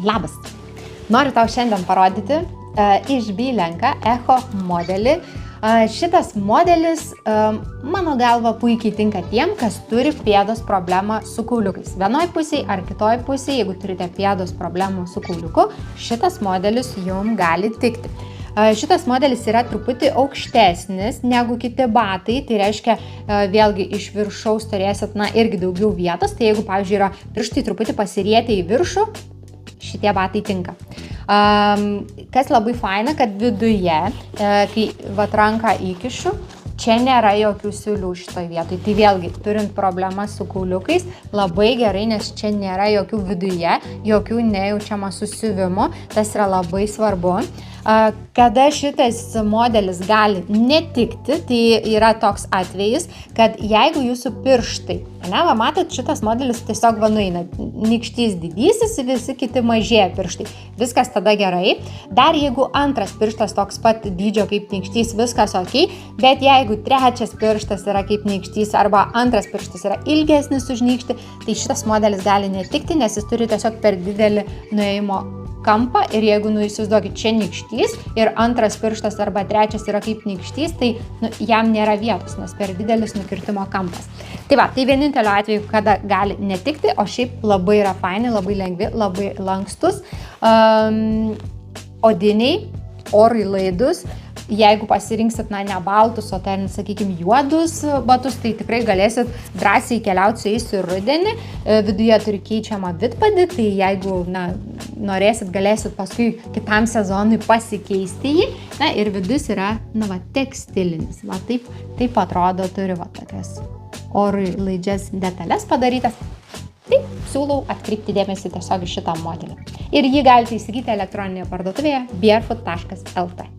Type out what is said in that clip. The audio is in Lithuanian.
Labas! Noriu tau šiandien parodyti iš Bylenka Echo modelį. Šitas modelis, mano galva, puikiai tinka tiem, kas turi pėdos problemą su kauliukais. Vienoj pusėje ar kitoj pusėje, jeigu turite pėdos problemų su kauliuku, šitas modelis jums gali tikti. Šitas modelis yra truputį aukštesnis negu kiti batai, tai reiškia vėlgi iš viršaus turėsit irgi daugiau vietos, tai jeigu, pavyzdžiui, yra pirštai truputį pasirietę į viršų, šitie batai tinka. Kas labai faina, kad viduje, kai ranką įkišu, čia nėra jokių siūlių šitoj vietoj. Tai vėlgi, turint problemą su kauliukais, labai gerai, nes čia nėra jokių viduje, jokių nejaučiama susiuvimo, tas yra labai svarbu. Kada šitas modelis gali netikti, tai yra toks atvejis, kad jeigu jūsų pirštai, matot, šitas modelis tiesiog nueina, nykštys didysis, visi kiti mažėja pirštai, viskas tada gerai. Dar jeigu antras pirštas toks pat dydžio kaip nykštys, viskas ok, bet jeigu trečias pirštas yra kaip nykštys arba antras pirštas yra ilgesnis už nykštį, tai šitas modelis gali netikti, nes jis turi tiesiog per didelį nuėjimo kampą ir jeigu įsivaizduokit, čia nykštys ir antras pirštas arba trečias yra kaip nykštys, tai jam nėra vietos, nes per didelis nukirtimo kampas. Tai va, tai vienintelio atveju, kada gali netikti, o šiaip labai yra faini, labai lengvi, labai lankstus, odiniai, orui laidus. Jeigu pasirinksit, ne baltus, o ten, sakykime, juodus batus, tai tikrai galėsit drąsiai keliauti su jais ir rudenį. Viduje turi keičiamą vidpadį, tai jeigu norėsit, galėsit paskui kitam sezonui pasikeisti jį. Ir vidus yra, tekstilinis. Taip atrodo, turi tokias orui laidžias detalės padarytas. Tai siūlau atkreipti dėmesį tiesiog į šitą modelį. Ir jį galite įsigyti elektroninėje parduotuvėje barefoot.lt.